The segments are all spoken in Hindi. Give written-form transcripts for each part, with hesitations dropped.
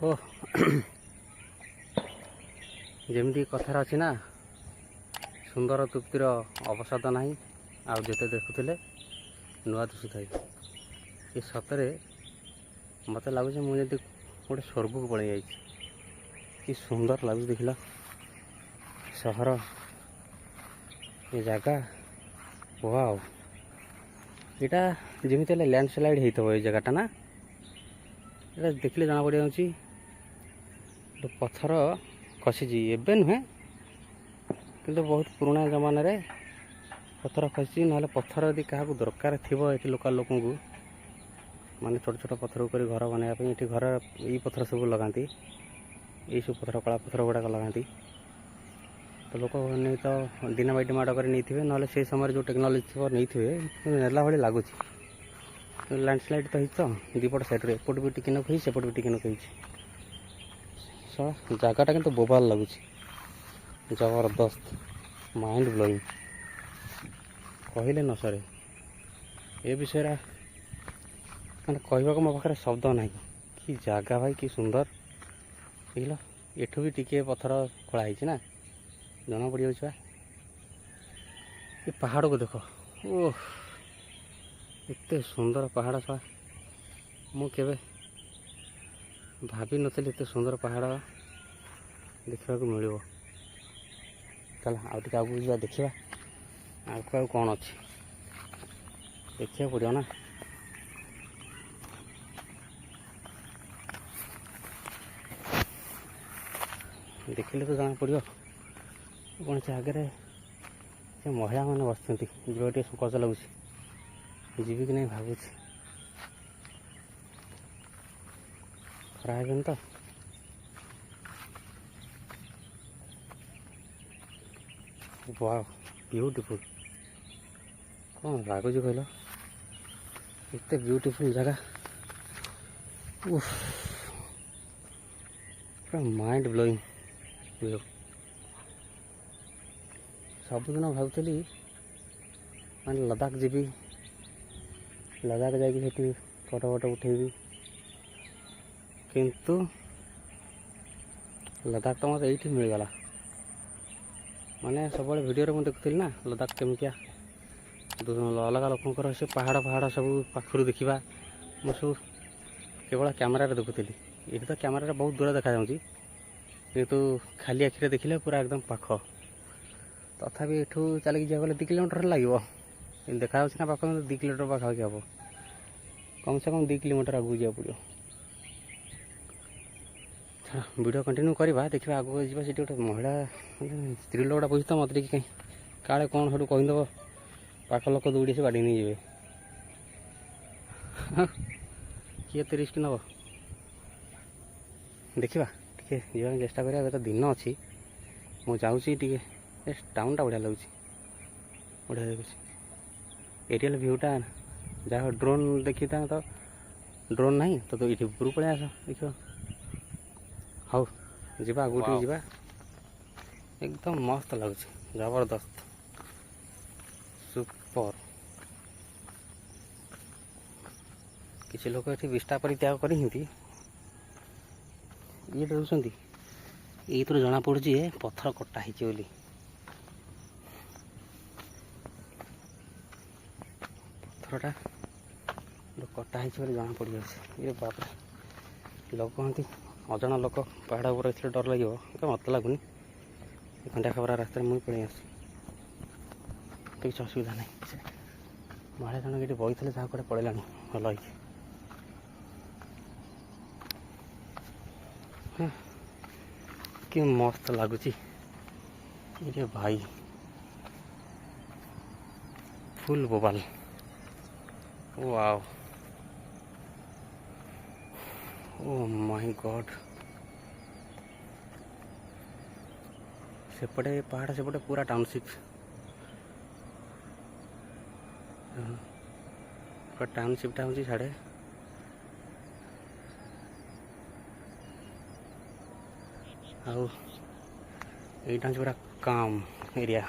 ओ जमी कथार अच्छी ना सुंदर तृप्तिर अवसाद ना आते देखुले नुआ दिशुता ये सतरे मत लगुच मुझे गोटे स्वर्ग को पड़े जाइए कि सुंदर लगुच देखला सहर ये जगह वाओ यहाँ जमी लैंडस्लाइड होता है ये जगटा ना ये देखले जना पड़ जाऊँगी पत्थर खसीजी एवं नुहे कि बहुत पुराना जमान पत्थर खसी ना पत्थर यदि क्या दरकार थी ये लोकल लोक माने छोट छोट पत्थर ऊपर घर बनवाई ये घर ये पत्थर सब लगाती ये सब पत्थर कला पत्थर गुड़ाक लगाती तो लोक नहीं तो डिनामाइट माड़ कर नहीं ना से समय जो टेक्नोलोजी थी नहीं नेला भाई लगुच लैंडस्लाइड तो होती दीपट साइड्रे एपट भी टिके नखी सेपट भी टिके नखी जगटा कि बोबाल लगुच जबरदस्त माइंड ब्लोइंग कहले न सरे ए विषय मैंने कहवाक मो पाखे शब्द ना कि जगह भाई कि सुंदर देख एठू भी टिके पत्थर खोलाई ना जना पड़ जाऊँ ये पहाड़ को देख ओह एते सुंदर पहाड़ सा मुझे भाभी नी एत सुंदर पहाड़ देखा मिल चल आगे आगू जा देखा आगे कौन अच्छी देखा पड़ो ना देखिले तो जाना पड़ो कौन से आगे महिला मैंने बस जो संकोच लगुच जीवी कि नहीं भावुँ खरा है तो वाह ब्यूटीफुल कौन लगुच कहल एत ब्यूटीफुल जगह पूरा माइंड ब्लोइंग सबुदिन भावुली मैं लद्दाख जीवी लद्दाख जाकि फोटो फोटो उठेबी किंतु लद्दाख तो मत ये मिलगला माने सब वीडियो मुझे देखुली ना लद्दाख केमिया अलग लोकर से पहाड़ पहाड़ सब पाखु देखा मुझे सब केवल कैमेरा देखुली ये तो कैमेरा बहुत दूर देखा किंतु खाली आखिरे देखिले पूरा एकदम पाख तथापि एठू चलिए जाए 2 किलोमीटर लगे देखा ना पाख 2 किलोमीटर पाखापाखि हम कम से कम 2 किलोमीटर आगू जा पड़ो वीडियो कंटिन्यू करवा देखा आगू जा गोटे महिला स्त्री लोकटा बुझी तो मत कहीं काले कौन सब कहीदेव पाख लोक दौड़ी से बाड़ी नहीं किए तो रिस्क नब देखा टे जावाक चेष्टा करा तो दिन अच्छी मुझे जाऊँगी टाउन टा बढ़िया लगुच बढ़िया लगुच एरियल भ्यूटा जहाँ ड्रोन देखी था तो ड्रोन नहीं तो ये ऊपर पड़े आस देख हाँ जा आगे जा एकदम मस्त लगुच जबरदस्त सुपर किसी लोग ये विष्टा परित्याग कर ये रोच ये तो जना पड़ी पत्थर कटा बोली पत्थरटा कटा जना पड़ जाए ये बाप लोग कहती अजाणा लोक पहाड़ ऊपर डर लगे तो मत लगुनि खंडिया खबरा रास्ते मुझे पड़े आस किसी असुविधा नहीं महिला जन ये बही थे जहाँ कड़े पड़ेगा भल कि मस्त लगुच ये भाई फुल बोबाल वाओ ओ माय गॉड सेपटे पहाड़ सेपटे पूरा टाउनशिप पूरा टाउनशिपटा हूँ साढ़े आउ यहाँ पूरा काम एरिया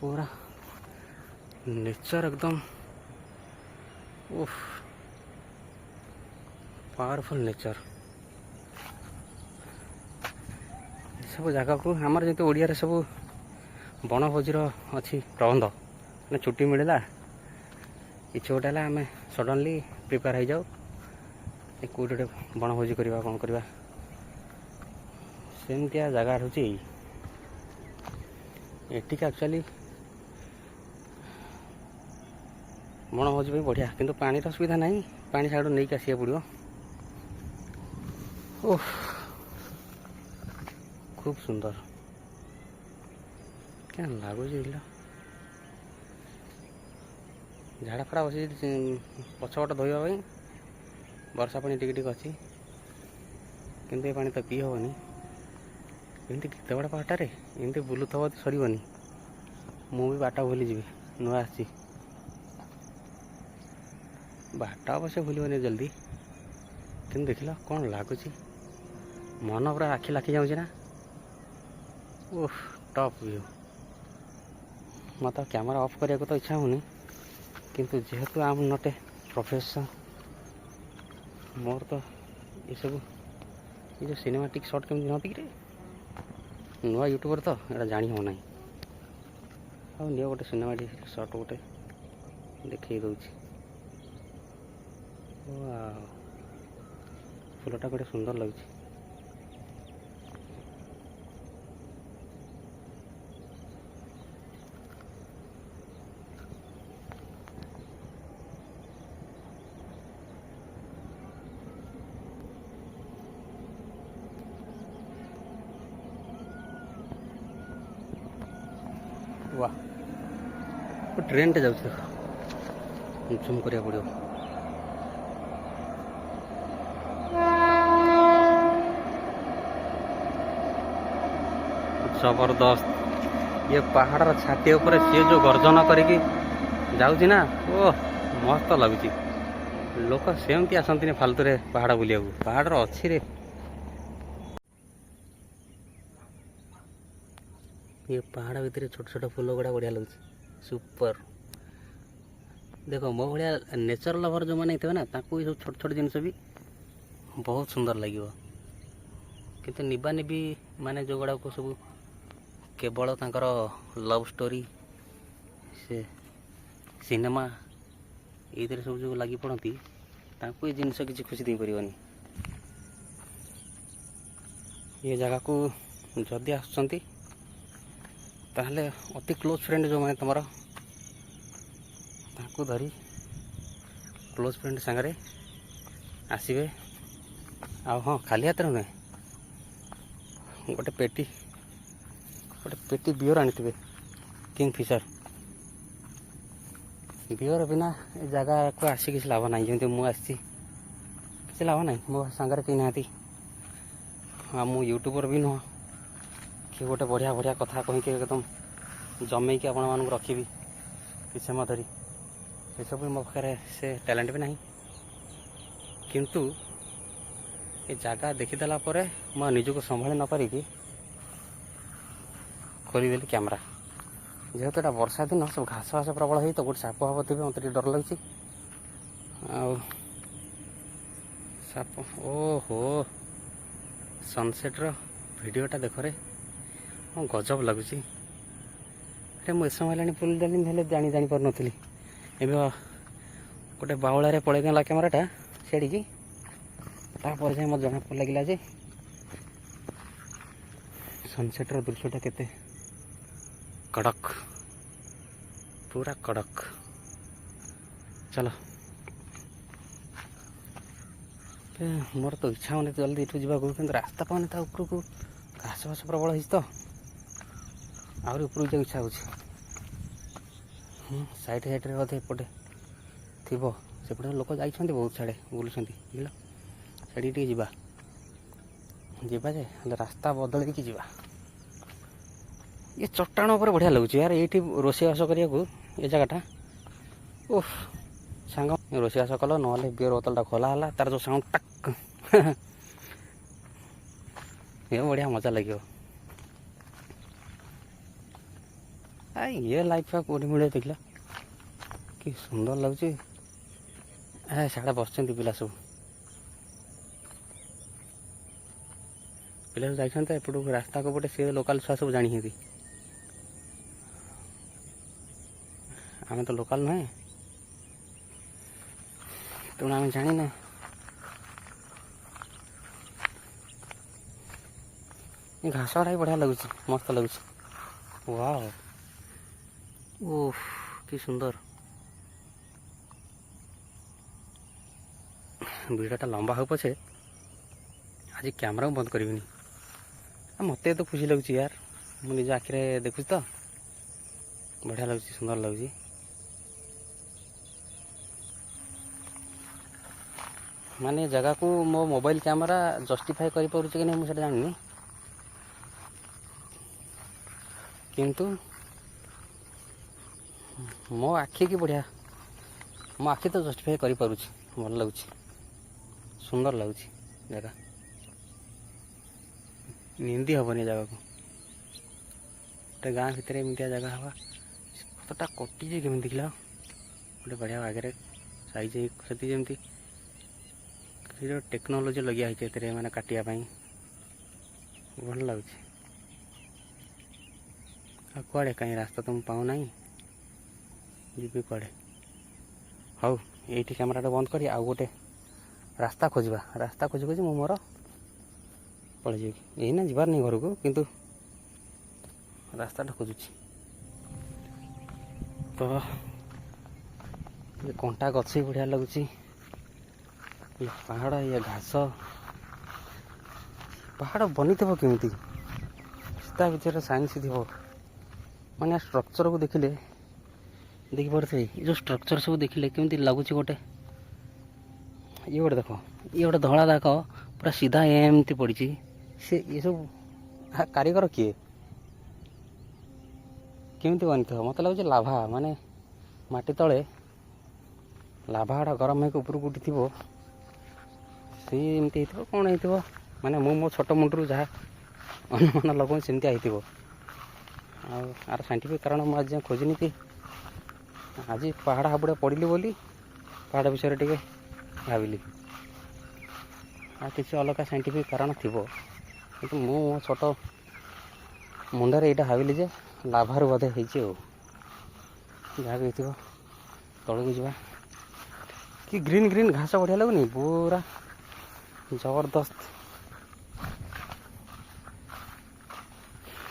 पूरा नेचर एकदम उफ पावरफुल नेचर सब जगह को आमर जमी ओडिया सब बनभोजीर अच्छी प्रबंध मैंने छुट्टी मिलला इच्छा गोटे है आम सडनली प्रिपेयर हो जाऊ कौटे गोटे बनभोजी करवा कौन करवा सेमतिया जगह हूँ एटिक एक्चुअली बनभोजी बढ़िया किंतु पानी सुविधा नहीं पानी साइड नहीं आसिया पड़ो ओह खूब सुंदर क्या लगुच झाड़ा फड़ा बस पछपट धोवाई वर्षा पानी टिक अच्छी किंतु ये पानी तो पी हेनी एमती केते बड़ा बाटारे एमती बुलूथब सरबनी मु भी बाट भूली जी नुआ आसी बाट अवश्य भूलनी जल्दी कि देख ल कौन लगुच मन पूरा आखि लाखी जाऊँ ना ओह टॉप व्यू मत कैमरा ऑफ करने को तो इच्छा होनी किंतु जेहेतु आम नॉट ए प्रोफेशन मोर तो ये सब ये जो सिनेमाटिक शॉट केमती नती कि नुआ यूट्यूबर तो यहाँ जानी हो ना नि गोटे सिनेमाटिक शॉट गोटे देखे दूसरी फूलटा गोटे सुंदर लगे वाह ट्रेन टे जाऊँ जूम करिया पड़ो जबरदस्त ये पहाड़ छाती ऊपर सी जो गर्जन करके जाऊँगी ना ओह मस्त लगुच लोक सेमती आसती फालतू रे पहाड़ बुलिया पहाड़ अच्छी रे ये पहाड़ भितर छोट छोट फूल गुड़ा बढ़िया लगे सुपर देख मो भाया नेचर लवर जो मैंने थे ना ताकू सब छोट छोट जिनस भी बहुत सुंदर लगे किंतु निबा निबी माने जो गुड़ा को सब केवल तांकर लव स्टोरी से सिनेमा ये सब जो लगी पड़ती ताकू ये जिनस किसी खुशी दे पारनी ये जगह को जदि आसुंच ताहले अति क्लोज फ्रेंड जो मैंने तुम ताकू धरी क्लोज फ्रेंड सांगरे आसबे आ हाँ खाली हाथ नुहे गोटे पेटी बियर आनी किंगफिशर बियर बिना जगह को आसी किसी लाभ ना जमी मुझे किसी लाभ ना मो सांगे कहीं ना मु यूट्यूबर भी नुह कि गोटे बढ़िया बढ़िया कथा कहीकि एकदम जमेकी आपण मान रखी किसी समय धरी ये सब मो पाखे से टैलेंट भी नहीं किंतु ये जगह देखीदेला मैं निजक संभाली न पारिकी खोलीदेली कैमेरा जेहेतु यहाँ वर्षा दिन सब घास घास प्रबल हो तो गोटे साप फाप थे मत डर लगे साप ओहो सनसेट्र भिडटा देख रे हाँ गजब लगुच अरे मुझे समय पुल देनी जानी पार नी एवं गोटे बाउल पड़े गला कैमेराटा छेड़ी तापर जाए मत जना लगे जे सनसेट्र दृश्यटा केते कड़क पूरा कड़क चलो मोर तो इच्छा होने जल्दी इठू जावाक कि रास्ता पाने ऊपर को घास घास प्रबल हो तो आहरी ऊपर जाए इच्छा हो साइड साइड बोधे एपटे थी सेपटे लोक जाइए बहुत साड़े बुलूँ बुझल साड़ी टे जावा जे रास्ता बदल कि जा ये चट्टाण पर बढ़िया लगुच यार ये रोषेबास करने को ये जगहटा ओह सांग रोषेबास कल ना बियर बोतलटा खोला है तार जो साउंड टक ये बढ़िया मजा लगे ये लाइफ कौटी मिले देख कि सुंदर लगुच साढ़े बस पिला सब ପିଲା ସବୁ ଯାଇଛନ୍ତି ଏପଟକୁ ରାସ୍ତା କୋପଟେ ସେ ଲୋକାଲ ଛୁଆ ସବୁ ଜାଣିଛନ୍ତି। ଆମେ ତ ଲୋକାଲ ନୁହେଁ, ତେଣୁ ଆମେ ଜାଣିନେ। ଏ ଘାସ ଗୁଡ଼ା ବି ବଢ଼ିଆ ଲାଗୁଛି, ମସ୍ତ ଲାଗୁଛି। ୱାଓ, ଓଃ କି ସୁନ୍ଦର। ଭିଡ଼ିଓଟା ଲମ୍ବା ହଉ ପଛେ ଆଜି କ୍ୟାମେରା ବନ୍ଦ କରିବିନି। ମୋତେ ତ ଖୁସି ଲାଗୁଛି ୟାର, ମୁଁ ନିଜ ଆଖିରେ ଦେଖୁଛି ତ, ବଢ଼ିଆ ଲାଗୁଛି, ସୁନ୍ଦର ଲାଗୁଛି। ମାନେ ଜାଗାକୁ ମୋ ମୋବାଇଲ କ୍ୟାମେରା ଜଷ୍ଟିଫାଏ କରିପାରୁଛି କି ନାହିଁ ମୁଁ ସେଇଟା ଜାଣିନି, କିନ୍ତୁ ମୋ ଆଖିକି ବଢ଼ିଆ, ମୋ ଆଖି ତ ଜଷ୍ଟିଫାଏ କରିପାରୁଛି। ଭଲ ଲାଗୁଛି, ସୁନ୍ଦର ଲାଗୁଛି ଜାଗା। ନିନ୍ଦି ହେବନି ଜାଗାକୁ। ଗୋଟେ ଗାଁ ଭିତରେ ଏମିତିଆ ଜାଗା ହେବା, ପଥରଟା କଟିଛି କେମିତି ଦେଖିଲା, ଗୋଟେ ବଢ଼ିଆ ବାଗରେ ସାଇଜ୍ ହେଇ ସେଠି ଯେମିତି ଟେକ୍ନୋଲୋଜି ଲଗିଆ ହେଇଛି ଏଥିରେ, ମାନେ କାଟିବା ପାଇଁ ଭଲ ଲାଗୁଛି। ଆଉ କୁଆଡ଼େ କାହିଁ ରାସ୍ତା ତ ମୁଁ ପାଉନାହିଁ, ଯିବି କୁଆଡ଼େ? ହଉ, ଏଇଠି କ୍ୟାମେରାଟା ବନ୍ଦ କରି ଆଉ ଗୋଟେ ରାସ୍ତା ଖୋଜିବା। ରାସ୍ତା ଖୋଜି ଖୋଜି ମୁଁ ମୋର ପଳେଇଯିବି। ଏଇନା ଯିବାର ନାହିଁ ଘରକୁ, କିନ୍ତୁ ରାସ୍ତାଟା ଖୋଜୁଛି। ତ ଏ କଣ୍ଟା ଗଛ ବଢ଼ିଆ ଲାଗୁଛି, ଏ ପାହାଡ଼, ଇଏ ଘାସ। ପାହାଡ଼ ବନିଥିବ କେମିତି, ତା ଭିତରେ ସାଇନ୍ସ ଥିବ। ମାନେ ଷ୍ଟ୍ରକ୍ଚରକୁ ଦେଖିଲେ ଦେଖିପାରୁଥିବେ, ଏ ଯେଉଁ ଷ୍ଟ୍ରକ୍ଚର ସବୁ ଦେଖିଲେ କେମିତି ଲାଗୁଛି ଗୋଟେ। ଇଏ ଗୋଟେ ଦେଖ, ଇଏ ଗୋଟେ ଧଳା ଦାଗ ପୁରା ସିଧା ଏମିତି ପଡ଼ିଛି। ସେ ଏସବୁ କାରିଗର କିଏ, କେମିତି ବନିଥିବ? ମୋତେ ଲାଗୁଛି ଲାଭା, ମାନେ ମାଟି ତଳେ ଲାଭାଟା ଗରମ ହେଇକି ଉପରକୁ ଉଠିଥିବ, ସେଇ ଏମିତି ହେଇଥିବ। କ'ଣ ହେଇଥିବ, ମାନେ ମୁଁ ମୋ ଛୋଟ ମୁଣ୍ଡରୁ ଯାହା ଅନୁମାନ ଲଗାଉଛି ସେମିତିଆ ହେଇଥିବ। ଆଉ ଆର ସାଇଣ୍ଟିଫିକ୍ କାରଣ ମୁଁ ଆଜି ଯାଏଁ ଖୋଜିନି। କି ଆଜି ପାହାଡ଼ ହାବୁଡ଼େ ପଡ଼ିଲି ବୋଲି ପାହାଡ଼ ବିଷୟରେ ଟିକେ ଭାବିଲି। ଆଉ କିଛି ଅଲଗା ସାଇଣ୍ଟିଫିକ୍ କାରଣ ଥିବ, କିନ୍ତୁ ମୁଁ ମୋ ଛୋଟ ମୁଣ୍ଡରେ ଏଇଟା ଭାବିଲି ଯେ ଲାଭାରୁ ବୋଧେ ହେଇଛି। ଆଉ ଯାହା ବି ହେଇଥିବ, ତଳକୁ ଯିବା। କି ଗ୍ରୀନ୍ ଗ୍ରୀନ୍ ଘାସ ବଢ଼ିଆ ଲାଗୁନି, ପୁରା ଜବରଦସ୍ତ।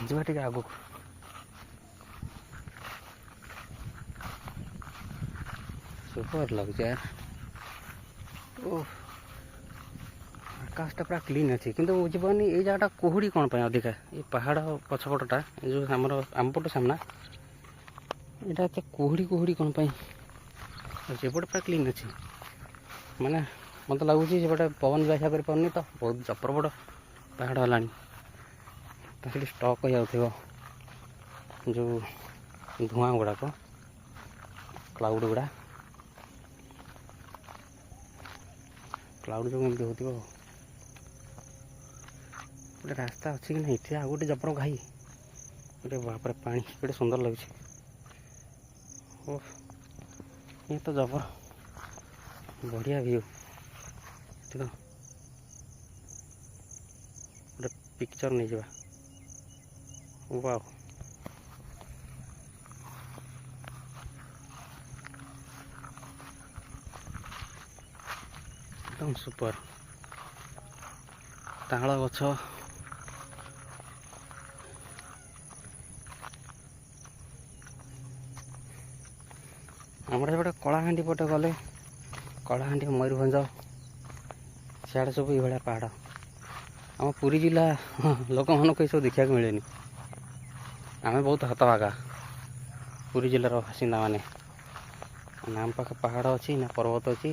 ଯିବା ଟିକେ ଆଗକୁ। ସୁପର ଲାଗୁଛି ୟାର। ଓଃ, ଆକାଶଟା ପୁରା କ୍ଲିନ୍ ଅଛି, କିନ୍ତୁ ବୁଝିପାରୁନି ଏଇ ଜାଗାଟା କୁହୁଡ଼ି କ'ଣ ପାଇଁ ଅଧିକା। ଏଇ ପାହାଡ଼ ପଛପଟଟା, ଏ ଯେଉଁ ଆମର ଆମପଟ ସାମ୍ନା, ଏଇଟା ଏତେ କୁହୁଡ଼ି କୁହୁଡ଼ି କ'ଣ ପାଇଁ ଅଛି? ଏପଟେ ପୁରା କ୍ଲିନ୍ ଅଛି। ମାନେ ମୋତେ ଲାଗୁଛି ସେପଟେ ପବନ ଯିବା ଆସିବା କରିପାରୁନି ତ, ବହୁତ ଜବର ବଡ଼ ପାହାଡ଼ ହେଲାଣି। ତ ସେଠି ଷ୍ଟକ୍ ହେଇଯାଉଥିବ ଯେଉଁ ଧୂଆଁ ଗୁଡ଼ାକ, କ୍ଲାଉଡ଼ ଗୁଡ଼ା, କ୍ଲାଉଡ଼ ଯେଉଁ ଏମିତି ହେଉଥିବ। ଗୋଟେ ରାସ୍ତା ଅଛି କି ନାହିଁ ଏଠି? ଆଉ ଗୋଟେ ଜବର ଘାଇ, ଗୋଟେ ବାପରେ ପାଣି, ଗୋଟେ ସୁନ୍ଦର ଲାଗୁଛି। ଓଃ, ଇଏ ତ ଜବର ବଢ଼ିଆ ଭିଉ। ଦେଖ, ଗୋଟେ ପିକ୍ଚର ନେଇଯିବା। ୱାଓ, ଏକଦମ ସୁପର। ତାଳ ଗଛ, ଆମର ସେପଟେ କଳାହାଣ୍ଡି ପଟେ ଗଲେ, କଳାହାଣ୍ଡି, ମୟୂରଭଞ୍ଜ, ସିଆଡ଼େ ସବୁ ଏଇଭଳିଆ ପାହାଡ଼। ଆମ ପୁରୀ ଜିଲ୍ଲା ଲୋକମାନଙ୍କୁ ଏସବୁ ଦେଖିବାକୁ ମିଳେନି। ଆମେ ବହୁତ ହତଭାଗା, ପୁରୀ ଜିଲ୍ଲାର ବାସିନ୍ଦାମାନେ। ନା ଆମ ପାଖେ ପାହାଡ଼ ଅଛି, ନା ପର୍ବତ ଅଛି।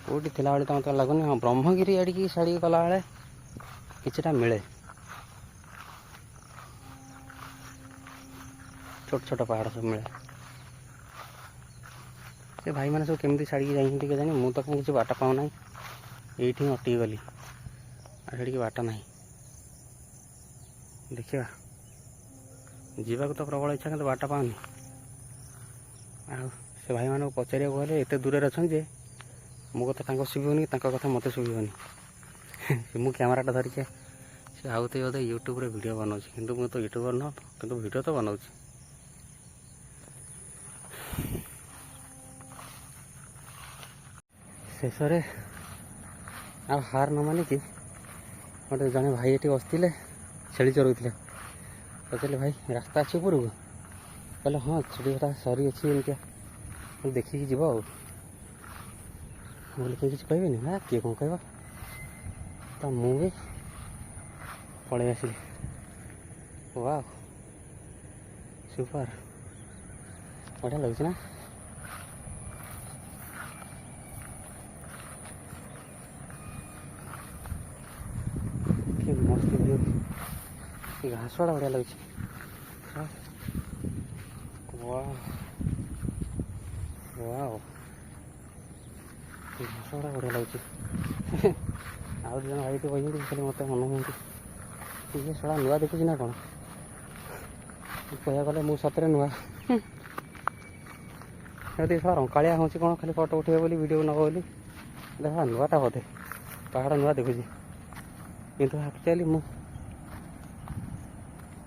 କେଉଁଠି ଥିଲାବେଳେ ତ ମୋତେ ଲାଗୁନି। ହଁ, ବ୍ରହ୍ମଗିରି ଆଡ଼ିକି ଛାଡ଼ିକି ଗଲାବେଳେ କିଛିଟା ମିଳେ, ଛୋଟ ଛୋଟ ପାହାଡ଼ ସବୁ ମିଳେ। ସେ ଭାଇମାନେ ସବୁ କେମିତି ଛାଡ଼ିକି ଯାଇଛନ୍ତି କେଜାଣି, ମୁଁ ତ କାହିଁ କିଛି ବାଟ ପାଉନାହିଁ। ଏଇଠି ହିଁ ଅଟକି ଗଲି, ଆଉ ସେଠିକି ବାଟ ନାହିଁ। ଦେଖିବା, ଯିବାକୁ ତ ପ୍ରବଳ ଇଚ୍ଛା, କିନ୍ତୁ ବାଟ ପାଉନି। ଆଉ ସେ ଭାଇମାନଙ୍କୁ ପଚାରିବାକୁ ଗଲେ ଏତେ ଦୂରରେ ଅଛନ୍ତି ଯେ ମୋ କଥା ତାଙ୍କୁ ଶୁଭିବନି, ତାଙ୍କ କଥା ମୋତେ ଶୁଭିବନି। ମୁଁ କ୍ୟାମେରାଟା ଧରିକି से आउते बोधे यूट्यूब रे वीडियो बनाऊँ किंतु मुझे तो यूट्यूबर न किंतु वीडियो तो बनाऊँ शेष आ हार न मानिकी गोटे जड़े भाई ये बसते छेली चरौले पचारे भाई रास्ता अच्छे ऊपर को कहले हाँ छेड़ा सरी अच्छी एमती देखिकी जीव बोले किए किसी कहबेनि ना किए कौन कह तो मुझे पलि आसिली वाह सुपर बढ़िया लगे ना कि मस्त व्यू घास वाला बढ़िया लगे वाह वाह घास वाला बढ़िया लगे आउ जन भाई तो कहते खाली मत मन मुझे ये सारा नुआ देखुच ना कौन कह गले मु सतरे नुआ यदि सारा रंकालिया हूँ कौन खाली फटो उठे बोली वीडियो नब बोली देखा नुआटा बोधे पहाड़ नुआ देखुची किंतु एक्चुअली मु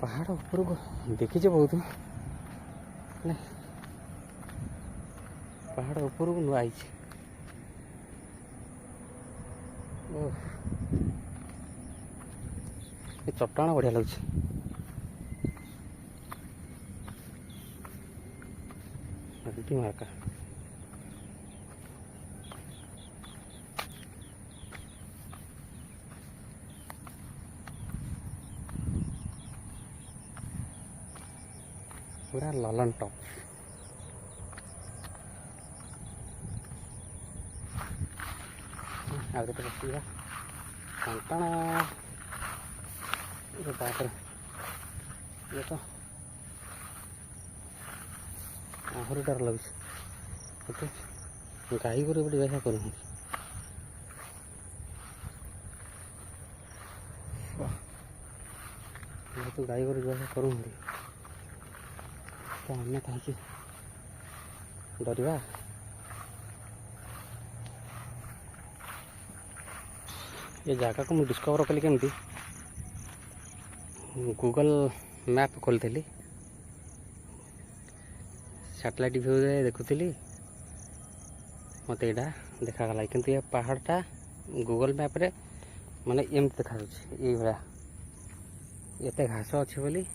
पहाड़ ऊपर को देखी बहुत पहाड़ ऊपर को नुआ आई चट्टान बढ़िया लगे मार्का पूरा ललन टॉप आगे तो बस कंटाणा बाप ये तो आहरी डर लगे गाई गोरु गोटे जगह करूँ तो गाई गोरु जगह करूँ तो आम कहीं डरवा ये जगह को मुझे डिस्कवर कली केमती गूगल मैप खोली सैटेलाइट व्यू देखुली मत यहाँ देखागला किंतु ये पहाड़टा गूगल मैप रे माने एमती देखा ये भाया एत घास अच्छे बोली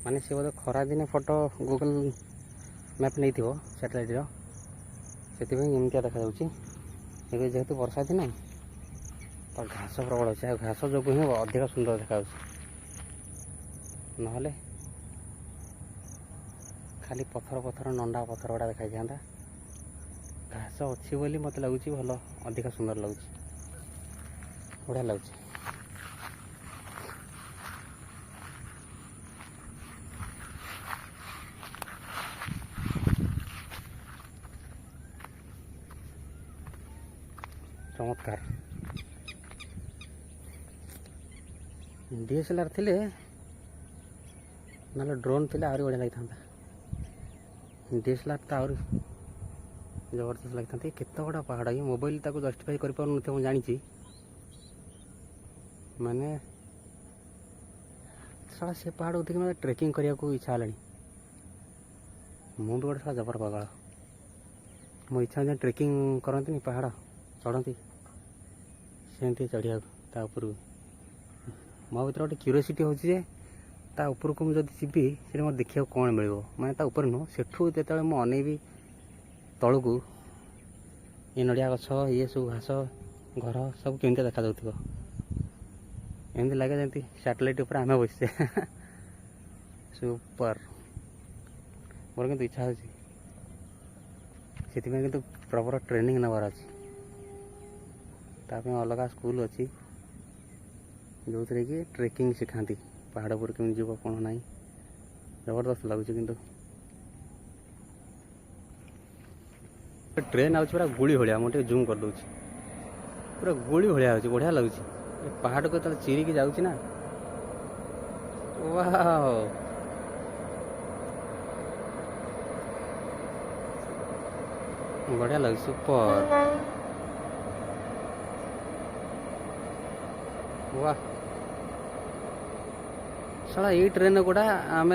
माने सी बोधे खरा दिन फोटो गूगल मैप नहीं थो सैटेलाइट से एमती देखा जेहेतु वर्षा दिन तो घास प्रबल अच्छे घास जो ही अधिक सुंदर देखा ना खाली पत्थर पत्थर नंडा पत्थर गुड़ा देखा था घास अच्छी बोली मत लगुच भल अधिक सुंदर लगुच बढ़िया लगुच चमत्कार डीएसएलआर थे ना ड्रोन थे आहरी बढ़िया लगी था डीएसएलआर तो आहरी जबरदस्त लगी था केत गुड़ा पहाड़ ये मोबाइल ताको जस्टिफाई कर मुझे जानी माने सारा से पहाड़ देख मतलब ट्रेकिंग करने को इच्छा है मुझे गोटे सारा जबर पागल मो इच्छा ट्रेकिंग करती पहाड़ चढ़ती सेमती चढ़िया मो भर गोटे क्यूरियोसिटी होचे ता ऊपर को मुझे जीवी से मत देखा कौन मिल मैं ऊपर नुह सेठू जो मुझे अनेबी तलू को ये नड़िया गछ ये सब घास घर सब केमती देखा जाऊँ एमती लगे जमी सैटेलाइट उपर आम बसचे सुपर मोर कि इच्छा होती कि प्रॉपर ट्रेनिंग नबार अच्छे अलग स्कूल अच्छी जो थे कि ट्रेकिंग सिखाती पहाड़ पर कमी जीव कौन ना जबरदस्त लगुच कि ट्रेन आउच पूरा गुड़ी भाया मुझे जूम कर दूसरी पूरा गुड़ी भाया बढ़िया लगुच पहाड़ को तो चिरिकी जाऊँच ना वाह बढ़िया लगे सुपर वाह साला ये ट्रेन गुड़ा आम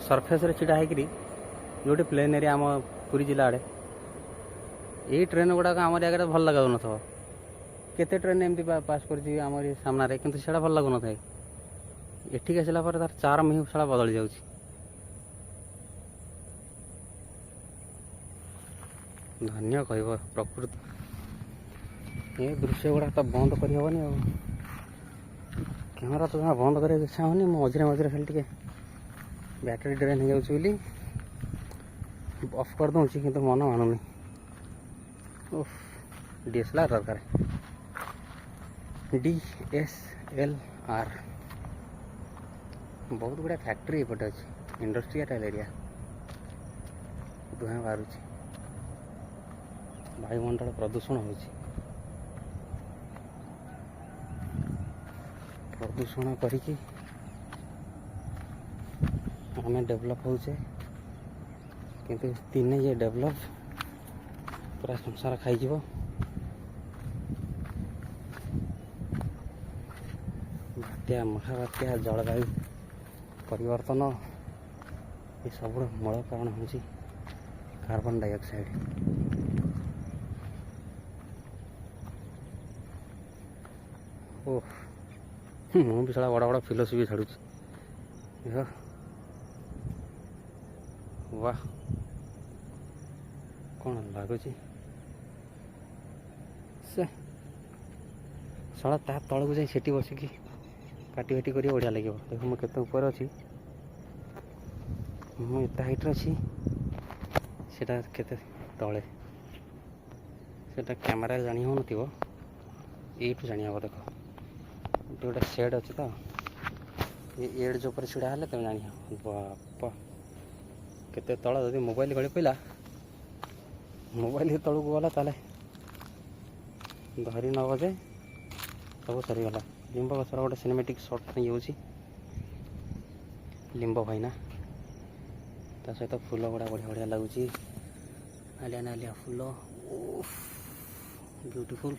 सरफेस छिड़ा होकरी जो प्लेन एरिया आम पुरी जिला आड़े यही ट्रेन गुड़ाक आम आगे भल लगुन थ केते ट्रेन एमती पास कर सामने कि भल लगुन था एठिक आसला तार चार्म ही साला बदली जाऊँ धन्य कह प्रकृति ये दृश्य गुड़ा तो बंद करहबनी कैमेरा तो जहाँ बंद कर इच्छा होनी मझे मझे खाली टे बैटेरी ड्रेन हो जाऊँगी अफ कर दूँ कि मन मानुनी डीएसएलआर दरकार DSLR बहुत गुड़ा फैक्ट्री एपटे अच्छे इंडस्ट्रियल एरिया धुआं बाहर वायुमंडल प्रदूषण हो प्रदूषण करिकी आम डेवलप होचे किंतु दिने ये डेवलप पूरा संसार खाई बात्या महाबात्या जलवायु परिवर्तन ये सब मूल कारण हूँ कार्बन डाइऑक्साइड ओह मुझे सारा बड़ा बड़ा फिलोसफी छाड़ू वाह कौन लगुच से साला ता तलू जाए सेठी बसिकी पाटी फाटी कर बढ़िया लगे देख मुझे केते ऊपर अच्छी मुझे हाइट अच्छी सेटा केते तले सेटा कैमेरा जानी हो नथिबो एठू जानी हम देख गोटे शेड अच्छी तो ये एड जो पर छिड़ा हेले तुम जानी बापा केते तल जदि मोबाइल गली पड़ा मोबाइल तलू गला ताले धरी नब जे सब सरीगला लिंब गचर गोटे सिनेमेटिक शॉट नहीं होची लिंब भाईना ता सहित फूल गुड़ा बढ़िया बढ़िया लगुच नालिया नालिया फूल ब्यूटीफुल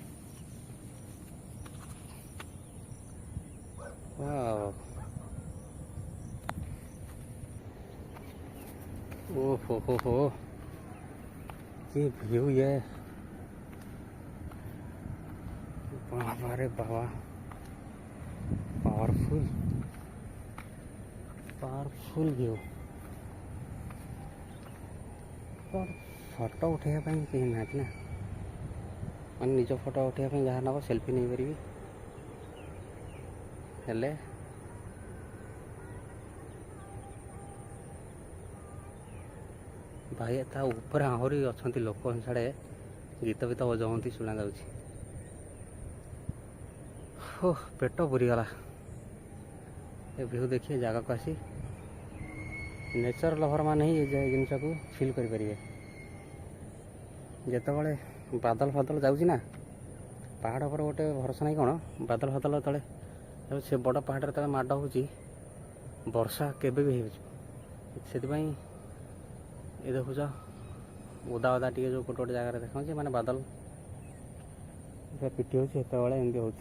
ओहो ये व्यू ये बाबा रे बाबा पावरफुल पावरफुल व्यू पर फोटो उठाइबा कहीं ना मैंने निज फोटो उठाइबा जहाँ नब सेल्फी नहीं पारि हेले भाई ता ऊपर आहरी अच्छा लोक साड़े गीत बीत बजाऊँ शुणा जा पेट बुरीगला ये व्यू देखिए जगह को आसी नेचर लवर मान ही जिनस को फिल करेंगे जिते बड़े बादल फादल जाऊँगी ना पहाड़ पर गोटे भरोसा नहीं कौन बादल फादल तले से बड़ पहाड़ तले माड़ हो वर्षा केबे भी से ये देखुच ओदा ओदा टे जो गोटे गोटे जगह देखा माने बादल पिटी हो एमती हो